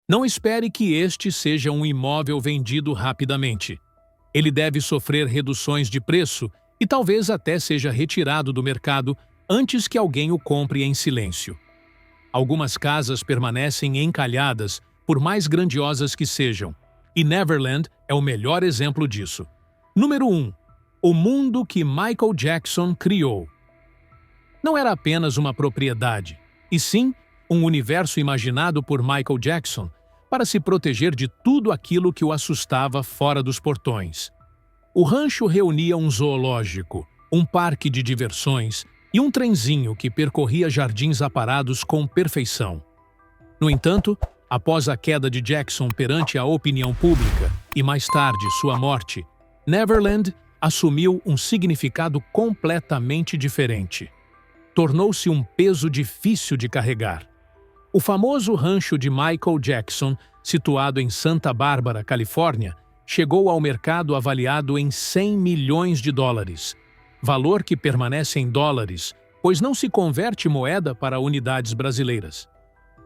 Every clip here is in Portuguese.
Não espere que este seja um imóvel vendido rapidamente. Ele deve sofrer reduções de preço e talvez até seja retirado do mercado antes que alguém o compre em silêncio. Algumas casas permanecem encalhadas, por mais grandiosas que sejam, e Neverland é o melhor exemplo disso. Número 1. O mundo que Michael Jackson criou. Não era apenas uma propriedade, e sim um universo imaginado por Michael Jackson para se proteger de tudo aquilo que o assustava fora dos portões. O rancho reunia um zoológico, um parque de diversões e um trenzinho que percorria jardins aparados com perfeição. No entanto, após a queda de Jackson perante a opinião pública e mais tarde sua morte, Neverland assumiu um significado completamente diferente. Tornou-se um peso difícil de carregar. O famoso rancho de Michael Jackson, situado em Santa Bárbara, Califórnia, chegou ao mercado avaliado em 100 milhões de dólares, valor que permanece em dólares, pois não se converte moeda para unidades brasileiras.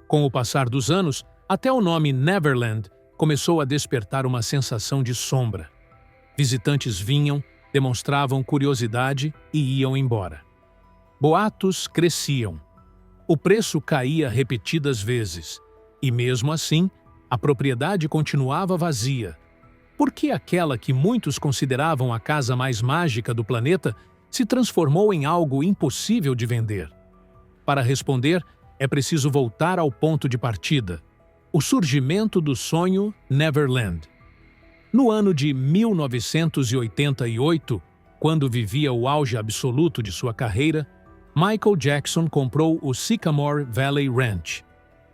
Com o passar dos anos, até o nome Neverland começou a despertar uma sensação de sombra. Visitantes vinham, demonstravam curiosidade e iam embora. Boatos cresciam. O preço caía repetidas vezes, e mesmo assim, a propriedade continuava vazia. Por que aquela que muitos consideravam a casa mais mágica do planeta se transformou em algo impossível de vender? Para responder, é preciso voltar ao ponto de partida: o surgimento do sonho Neverland. No ano de 1988, quando vivia o auge absoluto de sua carreira, Michael Jackson comprou o Sycamore Valley Ranch,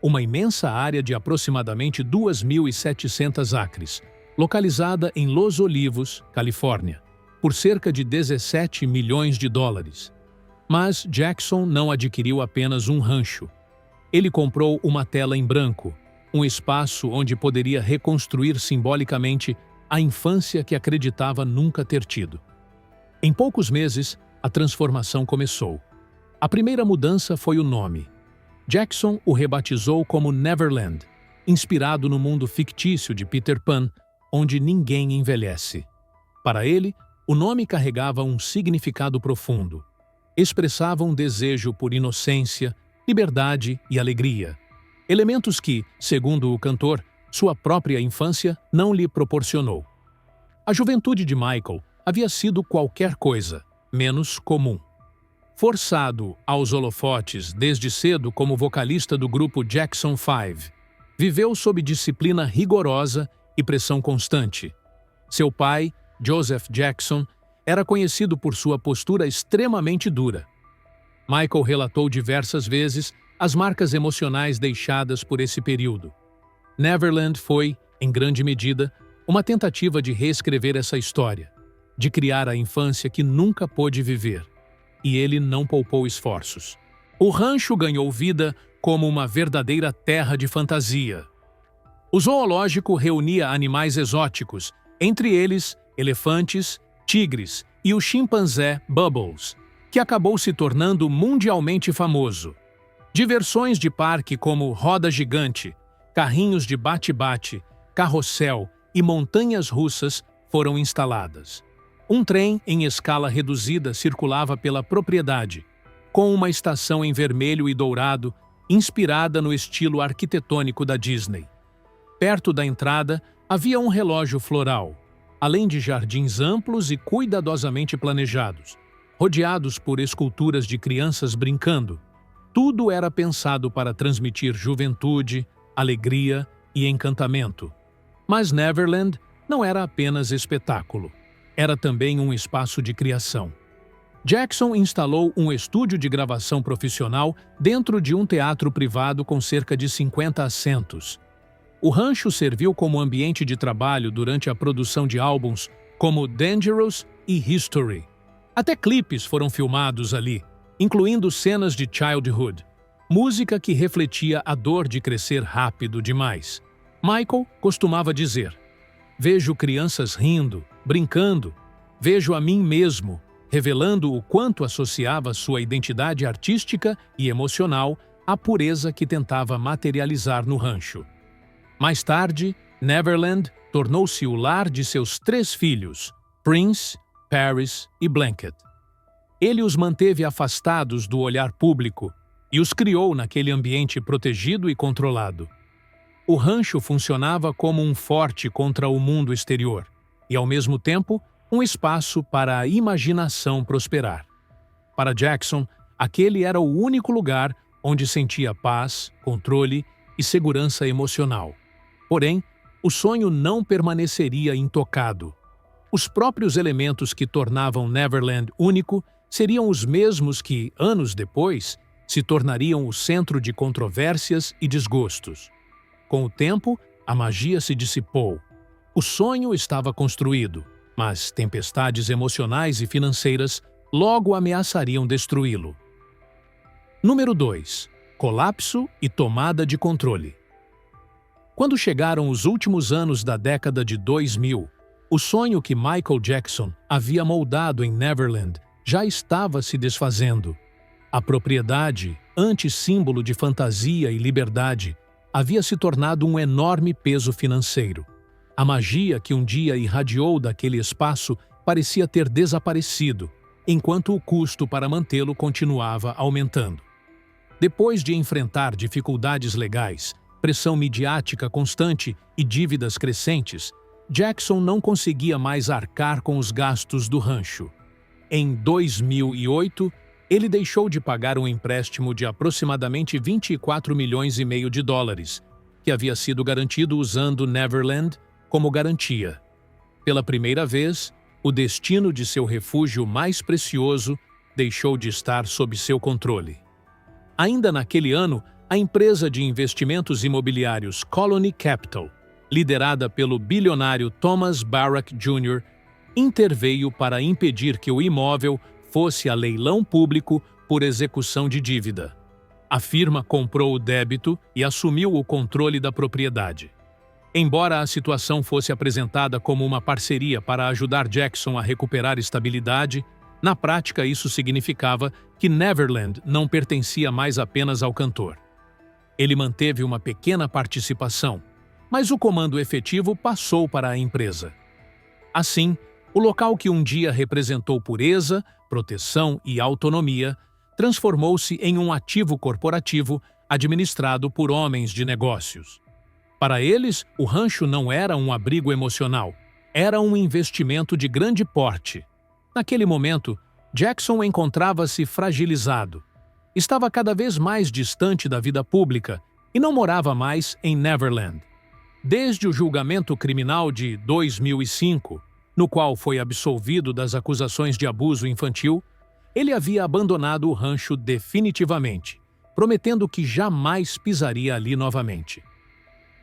uma imensa área de aproximadamente 2.700 acres, localizada em Los Olivos, Califórnia, por cerca de 17 milhões de dólares. Mas Jackson não adquiriu apenas um rancho. Ele comprou uma tela em branco, um espaço onde poderia reconstruir simbolicamente a infância que acreditava nunca ter tido. Em poucos meses, a transformação começou. A primeira mudança foi o nome. Jackson o rebatizou como Neverland, inspirado no mundo fictício de Peter Pan, onde ninguém envelhece. Para ele, o nome carregava um significado profundo. Expressava um desejo por inocência, liberdade e alegria. Elementos que, segundo o cantor, sua própria infância não lhe proporcionou. A juventude de Michael havia sido qualquer coisa, menos comum. Forçado aos holofotes desde cedo como vocalista do grupo Jackson 5, viveu sob disciplina rigorosa e pressão constante. Seu pai, Joseph Jackson, era conhecido por sua postura extremamente dura. Michael relatou diversas vezes as marcas emocionais deixadas por esse período. Neverland foi, em grande medida, uma tentativa de reescrever essa história, de criar a infância que nunca pôde viver. E ele não poupou esforços. O rancho ganhou vida como uma verdadeira terra de fantasia. O zoológico reunia animais exóticos, entre eles elefantes, tigres e o chimpanzé Bubbles, que acabou se tornando mundialmente famoso. Diversões de parque como roda gigante, carrinhos de bate-bate, carrossel e montanhas russas foram instaladas. Um trem em escala reduzida circulava pela propriedade, com uma estação em vermelho e dourado, inspirada no estilo arquitetônico da Disney. Perto da entrada havia um relógio floral, além de jardins amplos e cuidadosamente planejados, rodeados por esculturas de crianças brincando. Tudo era pensado para transmitir juventude, alegria e encantamento. Mas Neverland não era apenas espetáculo. Era também um espaço de criação. Jackson instalou um estúdio de gravação profissional dentro de um teatro privado com cerca de 50 assentos. O rancho serviu como ambiente de trabalho durante a produção de álbuns como Dangerous e History. Até clipes foram filmados ali, incluindo cenas de Childhood, música que refletia a dor de crescer rápido demais. Michael costumava dizer: "Vejo crianças rindo, brincando, vejo a mim mesmo", revelando o quanto associava sua identidade artística e emocional à pureza que tentava materializar no rancho. Mais tarde, Neverland tornou-se o lar de seus 3 filhos, Prince, Paris e Blanket. Ele os manteve afastados do olhar público e os criou naquele ambiente protegido e controlado. O rancho funcionava como um forte contra o mundo exterior e, ao mesmo tempo, um espaço para a imaginação prosperar. Para Jackson, aquele era o único lugar onde sentia paz, controle e segurança emocional. Porém, o sonho não permaneceria intocado. Os próprios elementos que tornavam Neverland único seriam os mesmos que, anos depois, se tornariam o centro de controvérsias e desgostos. Com o tempo, a magia se dissipou. O sonho estava construído, mas tempestades emocionais e financeiras logo ameaçariam destruí-lo. Número 2. Colapso e tomada de controle. Quando chegaram os últimos anos da década de 2000, o sonho que Michael Jackson havia moldado em Neverland já estava se desfazendo. A propriedade, antes símbolo de fantasia e liberdade, havia se tornado um enorme peso financeiro. A magia que um dia irradiou daquele espaço parecia ter desaparecido, enquanto o custo para mantê-lo continuava aumentando. Depois de enfrentar dificuldades legais, pressão midiática constante e dívidas crescentes, Jackson não conseguia mais arcar com os gastos do rancho. Em 2008, ele deixou de pagar um empréstimo de aproximadamente 24 milhões e meio de dólares, que havia sido garantido usando Neverland como garantia. Pela primeira vez, o destino de seu refúgio mais precioso deixou de estar sob seu controle. Ainda naquele ano, a empresa de investimentos imobiliários Colony Capital, liderada pelo bilionário Thomas Barrack Jr., interveio para impedir que o imóvel fosse a leilão público por execução de dívida. A firma comprou o débito e assumiu o controle da propriedade. Embora a situação fosse apresentada como uma parceria para ajudar Jackson a recuperar estabilidade, na prática isso significava que Neverland não pertencia mais apenas ao cantor. Ele manteve uma pequena participação, mas o comando efetivo passou para a empresa. Assim, o local que um dia representou pureza, proteção e autonomia transformou-se em um ativo corporativo administrado por homens de negócios. Para eles, o rancho não era um abrigo emocional, era um investimento de grande porte. Naquele momento, Jackson encontrava-se fragilizado. Estava cada vez mais distante da vida pública e não morava mais em Neverland. Desde o julgamento criminal de 2005, no qual foi absolvido das acusações de abuso infantil, ele havia abandonado o rancho definitivamente, prometendo que jamais pisaria ali novamente.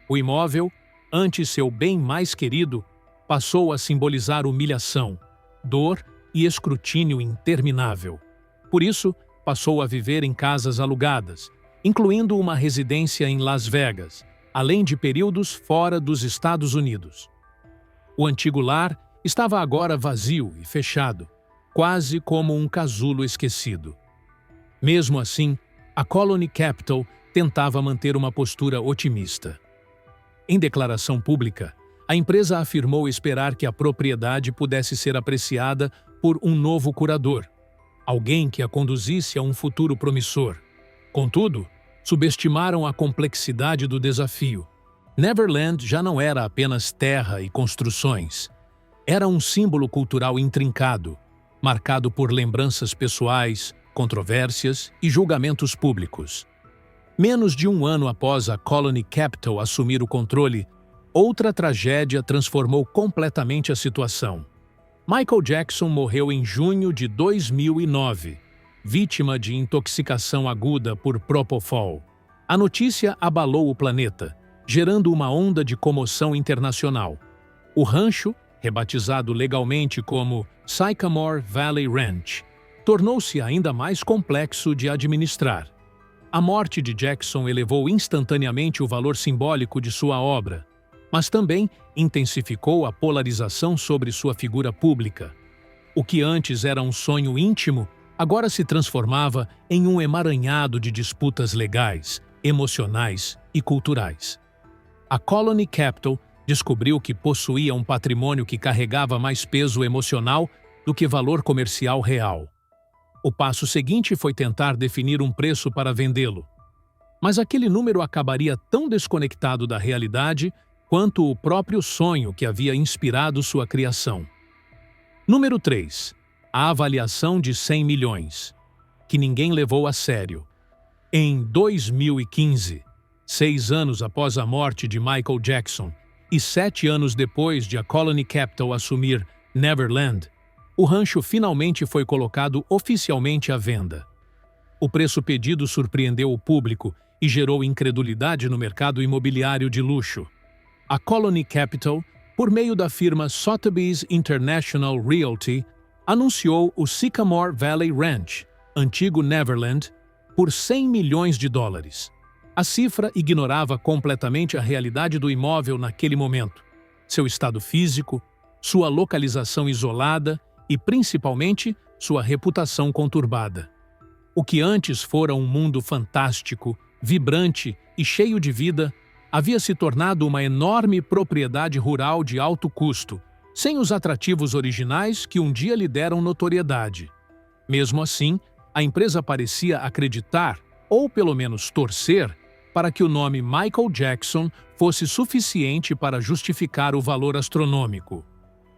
O imóvel, antes seu bem mais querido, passou a simbolizar humilhação, dor e escrutínio interminável. Por isso, passou a viver em casas alugadas, incluindo uma residência em Las Vegas, além de períodos fora dos Estados Unidos. O antigo lar estava agora vazio e fechado, quase como um casulo esquecido. Mesmo assim, a Colony Capital tentava manter uma postura otimista. Em declaração pública, a empresa afirmou esperar que a propriedade pudesse ser apreciada por um novo curador, alguém que a conduzisse a um futuro promissor. Contudo, subestimaram a complexidade do desafio. Neverland já não era apenas terra e construções. Era um símbolo cultural intrincado, marcado por lembranças pessoais, controvérsias e julgamentos públicos. Menos de um ano após a Colony Capital assumir o controle, outra tragédia transformou completamente a situação. Michael Jackson morreu em junho de 2009, vítima de intoxicação aguda por Propofol. A notícia abalou o planeta, gerando uma onda de comoção internacional. O rancho, rebatizado legalmente como Sycamore Valley Ranch, tornou-se ainda mais complexo de administrar. A morte de Jackson elevou instantaneamente o valor simbólico de sua obra, mas também intensificou a polarização sobre sua figura pública. O que antes era um sonho íntimo, agora se transformava em um emaranhado de disputas legais, emocionais e culturais. A Colony Capital descobriu que possuía um patrimônio que carregava mais peso emocional do que valor comercial real. O passo seguinte foi tentar definir um preço para vendê-lo. Mas aquele número acabaria tão desconectado da realidade quanto o próprio sonho que havia inspirado sua criação. Número 3. A avaliação de 100 milhões, que ninguém levou a sério. Em 2015, 6 anos após a morte de Michael Jackson e 7 anos depois de a Colony Capital assumir Neverland, o rancho finalmente foi colocado oficialmente à venda. O preço pedido surpreendeu o público e gerou incredulidade no mercado imobiliário de luxo. A Colony Capital, por meio da firma Sotheby's International Realty, anunciou o Sycamore Valley Ranch, antigo Neverland, por 100 milhões de dólares. A cifra ignorava completamente a realidade do imóvel naquele momento, seu estado físico, sua localização isolada e, principalmente, sua reputação conturbada. O que antes fora um mundo fantástico, vibrante e cheio de vida, havia se tornado uma enorme propriedade rural de alto custo, sem os atrativos originais que um dia lhe deram notoriedade. Mesmo assim, a empresa parecia acreditar, ou pelo menos torcer, para que o nome Michael Jackson fosse suficiente para justificar o valor astronômico.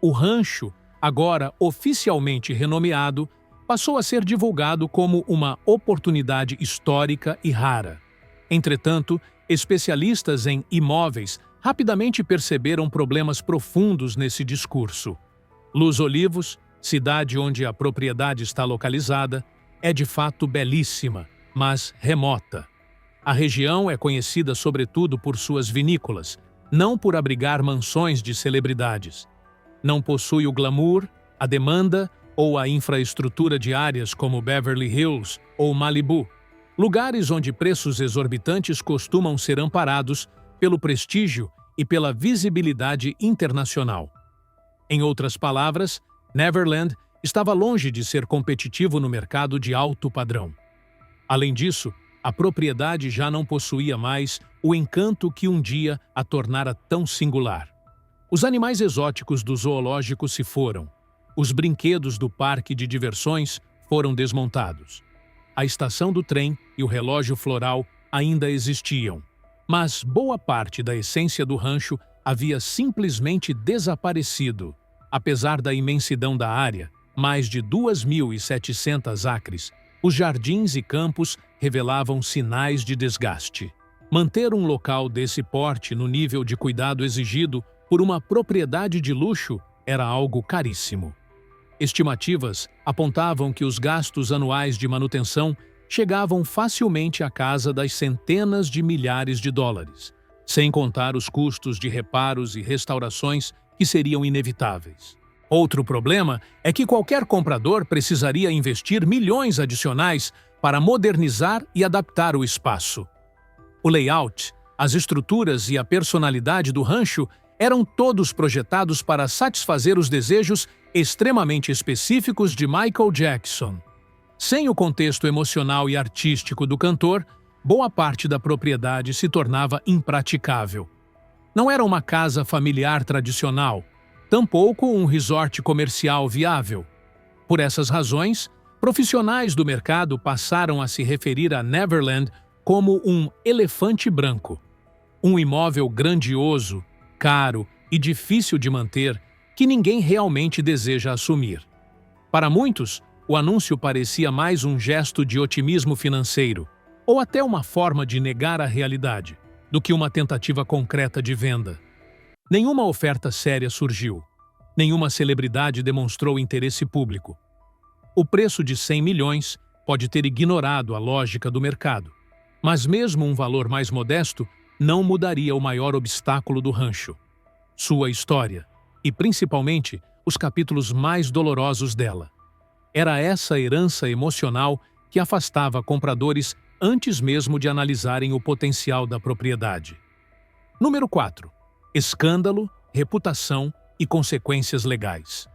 O rancho, agora oficialmente renomeado, passou a ser divulgado como uma oportunidade histórica e rara. Entretanto, especialistas em imóveis rapidamente perceberam problemas profundos nesse discurso. Los Olivos, cidade onde a propriedade está localizada, é de fato belíssima, mas remota. A região é conhecida sobretudo por suas vinícolas, não por abrigar mansões de celebridades. Não possui o glamour, a demanda ou a infraestrutura de áreas como Beverly Hills ou Malibu, lugares onde preços exorbitantes costumam ser amparados pelo prestígio e pela visibilidade internacional. Em outras palavras, Neverland estava longe de ser competitivo no mercado de alto padrão. Além disso, a propriedade já não possuía mais o encanto que um dia a tornara tão singular. Os animais exóticos do zoológico se foram. Os brinquedos do parque de diversões foram desmontados. A estação do trem e o relógio floral ainda existiam, mas boa parte da essência do rancho havia simplesmente desaparecido. Apesar da imensidão da área, mais de 2.700 acres, os jardins e campos revelavam sinais de desgaste. Manter um local desse porte no nível de cuidado exigido por uma propriedade de luxo era algo caríssimo. Estimativas apontavam que os gastos anuais de manutenção chegavam facilmente à casa das centenas de milhares de dólares, sem contar os custos de reparos e restaurações que seriam inevitáveis. Outro problema é que qualquer comprador precisaria investir milhões adicionais para modernizar e adaptar o espaço. O layout, as estruturas e a personalidade do rancho eram todos projetados para satisfazer os desejos extremamente específicos de Michael Jackson. Sem o contexto emocional e artístico do cantor, boa parte da propriedade se tornava impraticável. Não era uma casa familiar tradicional, tampouco um resort comercial viável. Por essas razões, profissionais do mercado passaram a se referir a Neverland como um elefante branco. Um imóvel grandioso, caro e difícil de manter que ninguém realmente deseja assumir. Para muitos, o anúncio parecia mais um gesto de otimismo financeiro, ou até uma forma de negar a realidade, do que uma tentativa concreta de venda. Nenhuma oferta séria surgiu. Nenhuma celebridade demonstrou interesse público. O preço de 100 milhões pode ter ignorado a lógica do mercado, mas mesmo um valor mais modesto não mudaria o maior obstáculo do rancho: sua história, e principalmente os capítulos mais dolorosos dela. Era essa herança emocional que afastava compradores antes mesmo de analisarem o potencial da propriedade. Número 4. Escândalo, reputação e consequências legais.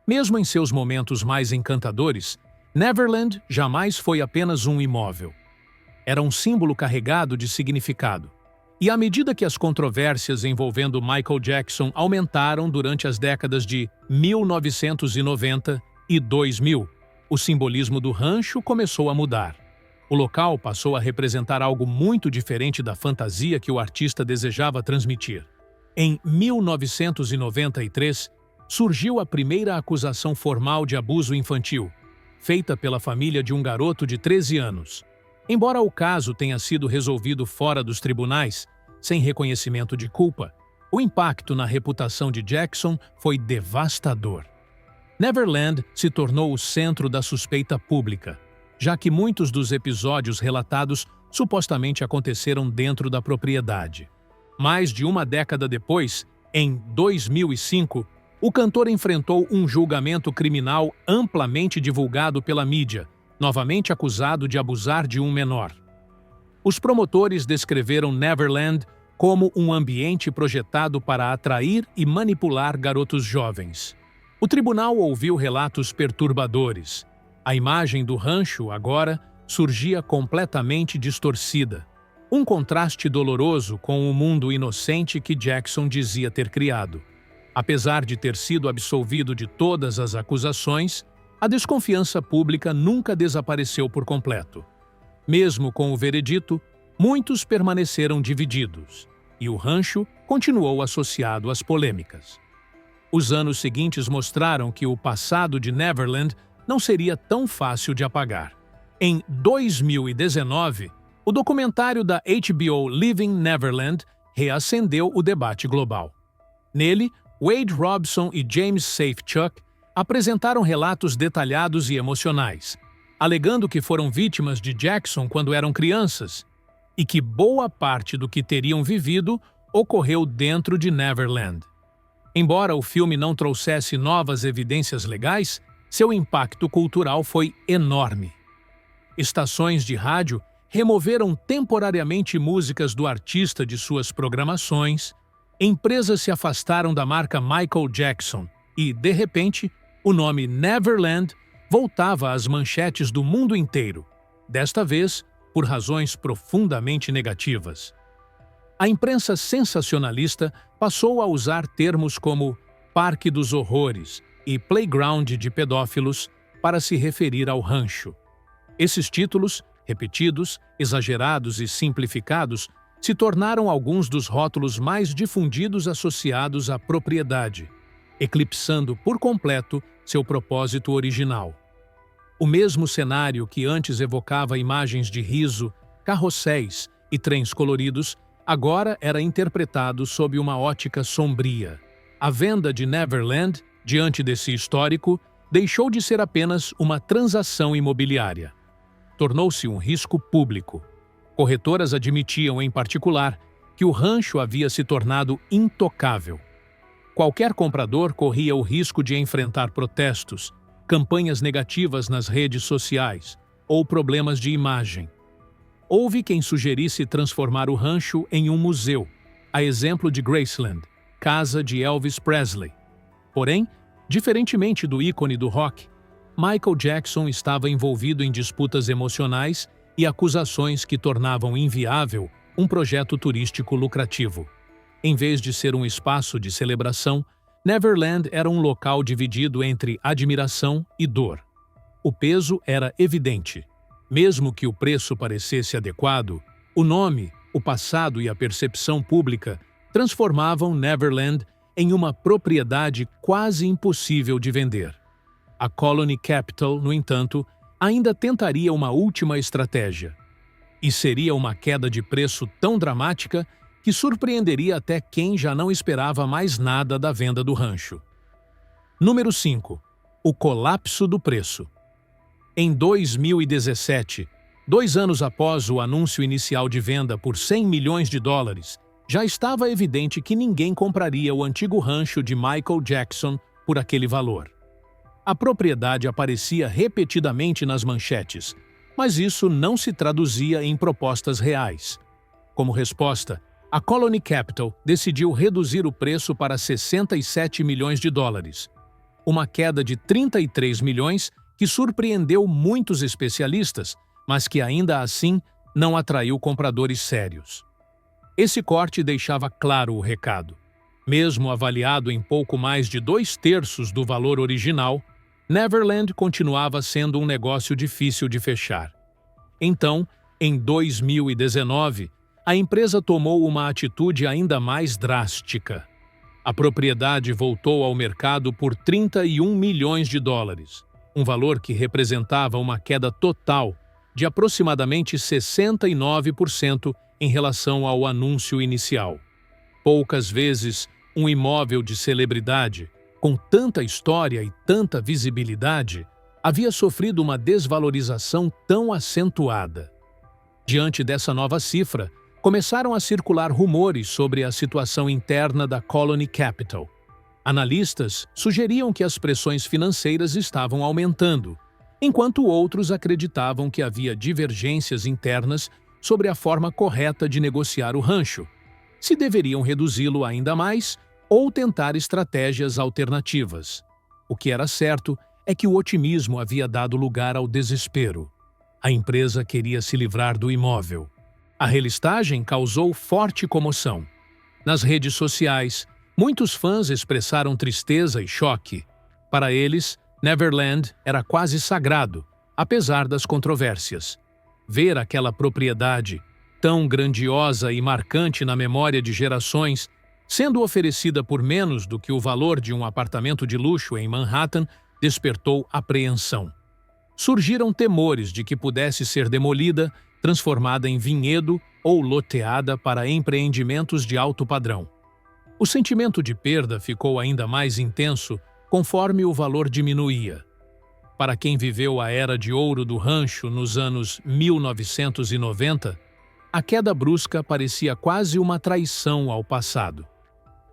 Mesmo em seus momentos mais encantadores, Neverland jamais foi apenas um imóvel. Era um símbolo carregado de significado. E à medida que as controvérsias envolvendo Michael Jackson aumentaram durante as décadas de 1990 e 2000, o simbolismo do rancho começou a mudar. O local passou a representar algo muito diferente da fantasia que o artista desejava transmitir. Em 1993, surgiu a primeira acusação formal de abuso infantil, feita pela família de um garoto de 13 anos. Embora o caso tenha sido resolvido fora dos tribunais, sem reconhecimento de culpa, o impacto na reputação de Jackson foi devastador. Neverland se tornou o centro da suspeita pública, já que muitos dos episódios relatados supostamente aconteceram dentro da propriedade. Mais de uma década depois, em 2005, o cantor enfrentou um julgamento criminal amplamente divulgado pela mídia, novamente acusado de abusar de um menor. Os promotores descreveram Neverland como um ambiente projetado para atrair e manipular garotos jovens. O tribunal ouviu relatos perturbadores. A imagem do rancho, agora, surgia completamente distorcida. Um contraste doloroso com o mundo inocente que Jackson dizia ter criado. Apesar de ter sido absolvido de todas as acusações, a desconfiança pública nunca desapareceu por completo. Mesmo com o veredito, muitos permaneceram divididos, e o rancho continuou associado às polêmicas. Os anos seguintes mostraram que o passado de Neverland não seria tão fácil de apagar. Em 2019, o documentário da HBO Living Neverland reacendeu o debate global. Nele, Wade Robson e James Safechuck apresentaram relatos detalhados e emocionais, alegando que foram vítimas de Jackson quando eram crianças e que boa parte do que teriam vivido ocorreu dentro de Neverland. Embora o filme não trouxesse novas evidências legais, seu impacto cultural foi enorme. Estações de rádio removeram temporariamente músicas do artista de suas programações, empresas se afastaram da marca Michael Jackson e, de repente, o nome Neverland voltava às manchetes do mundo inteiro, desta vez por razões profundamente negativas. A imprensa sensacionalista passou a usar termos como Parque dos Horrores e Playground de Pedófilos para se referir ao rancho. Esses títulos, repetidos, exagerados e simplificados, se tornaram alguns dos rótulos mais difundidos associados à propriedade, eclipsando por completo seu propósito original. O mesmo cenário que antes evocava imagens de riso, carrosséis e trens coloridos, agora era interpretado sob uma ótica sombria. A venda de Neverland, diante desse histórico, deixou de ser apenas uma transação imobiliária. Tornou-se um risco público. Corretoras admitiam, em particular, que o rancho havia se tornado intocável. Qualquer comprador corria o risco de enfrentar protestos, campanhas negativas nas redes sociais ou problemas de imagem. Houve quem sugerisse transformar o rancho em um museu, a exemplo de Graceland, casa de Elvis Presley. Porém, diferentemente do ícone do rock, Michael Jackson estava envolvido em disputas emocionais e acusações que tornavam inviável um projeto turístico lucrativo. Em vez de ser um espaço de celebração, Neverland era um local dividido entre admiração e dor. O peso era evidente. Mesmo que o preço parecesse adequado, o nome, o passado e a percepção pública transformavam Neverland em uma propriedade quase impossível de vender. A Colony Capital, no entanto, ainda tentaria uma última estratégia. E seria uma queda de preço tão dramática que surpreenderia até quem já não esperava mais nada da venda do rancho. Número 5. O colapso do preço. Em 2017, 2 anos após o anúncio inicial de venda por $100 milhões, já estava evidente que ninguém compraria o antigo rancho de Michael Jackson por aquele valor. A propriedade aparecia repetidamente nas manchetes, mas isso não se traduzia em propostas reais. Como resposta, a Colony Capital decidiu reduzir o preço para $67 milhões, uma queda de 33 milhões que surpreendeu muitos especialistas, mas que ainda assim não atraiu compradores sérios. Esse corte deixava claro o recado. Mesmo avaliado em pouco mais de 2/3 do valor original, Neverland continuava sendo um negócio difícil de fechar. Então, em 2019, a empresa tomou uma atitude ainda mais drástica. A propriedade voltou ao mercado por 31 milhões de dólares, um valor que representava uma queda total de aproximadamente 69% em relação ao anúncio inicial. Poucas vezes, um imóvel de celebridade, com tanta história e tanta visibilidade, havia sofrido uma desvalorização tão acentuada. Diante dessa nova cifra, começaram a circular rumores sobre a situação interna da Colony Capital. Analistas sugeriam que as pressões financeiras estavam aumentando, enquanto outros acreditavam que havia divergências internas sobre a forma correta de negociar o rancho, se deveriam reduzi-lo ainda mais ou tentar estratégias alternativas. O que era certo é que o otimismo havia dado lugar ao desespero. A empresa queria se livrar do imóvel. A relistagem causou forte comoção. Nas redes sociais, muitos fãs expressaram tristeza e choque. Para eles, Neverland era quase sagrado, apesar das controvérsias. Ver aquela propriedade, tão grandiosa e marcante na memória de gerações, sendo oferecida por menos do que o valor de um apartamento de luxo em Manhattan, despertou apreensão. Surgiram temores de que pudesse ser demolida, transformada em vinhedo ou loteada para empreendimentos de alto padrão. O sentimento de perda ficou ainda mais intenso conforme o valor diminuía. Para quem viveu a era de ouro do rancho nos anos 1990, a queda brusca parecia quase uma traição ao passado.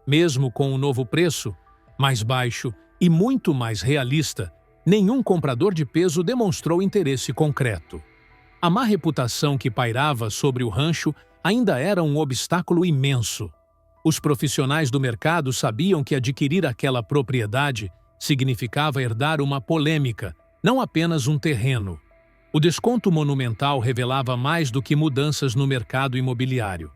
Mesmo com o novo preço, mais baixo e muito mais realista, nenhum comprador de peso demonstrou interesse concreto. A má reputação que pairava sobre o rancho ainda era um obstáculo imenso. Os profissionais do mercado sabiam que adquirir aquela propriedade significava herdar uma polêmica, não apenas um terreno. O desconto monumental revelava mais do que mudanças no mercado imobiliário.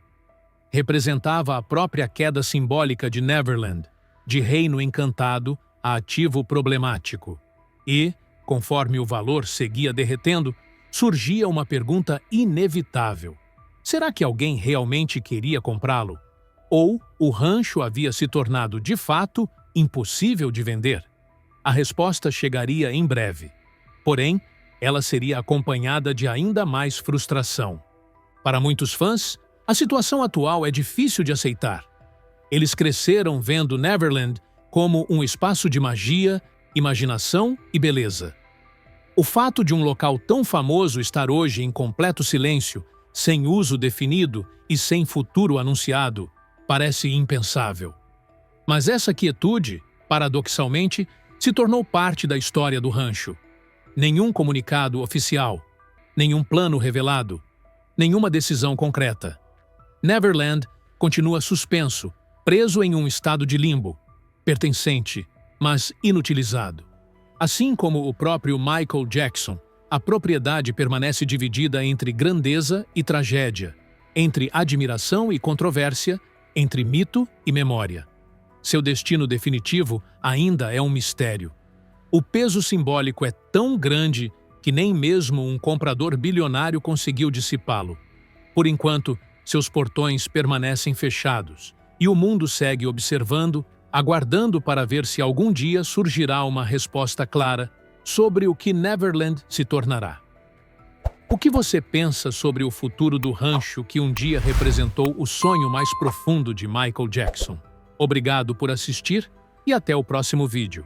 Representava a própria queda simbólica de Neverland, de reino encantado a ativo problemático. E, conforme o valor seguia derretendo, surgia uma pergunta inevitável. Será que alguém realmente queria comprá-lo? Ou o rancho havia se tornado, de fato, impossível de vender? A resposta chegaria em breve. Porém, ela seria acompanhada de ainda mais frustração. Para muitos fãs, a situação atual é difícil de aceitar. Eles cresceram vendo Neverland como um espaço de magia, imaginação e beleza. O fato de um local tão famoso estar hoje em completo silêncio, sem uso definido e sem futuro anunciado, parece impensável. Mas essa quietude, paradoxalmente, se tornou parte da história do rancho. Nenhum comunicado oficial, nenhum plano revelado, nenhuma decisão concreta. Neverland continua suspenso, preso em um estado de limbo, pertencente, mas inutilizado. Assim como o próprio Michael Jackson, a propriedade permanece dividida entre grandeza e tragédia, entre admiração e controvérsia, entre mito e memória. Seu destino definitivo ainda é um mistério. O peso simbólico é tão grande que nem mesmo um comprador bilionário conseguiu dissipá-lo. Por enquanto, seus portões permanecem fechados e o mundo segue observando, aguardando para ver se algum dia surgirá uma resposta clara sobre o que Neverland se tornará. O que você pensa sobre o futuro do rancho que um dia representou o sonho mais profundo de Michael Jackson? Obrigado por assistir e até o próximo vídeo.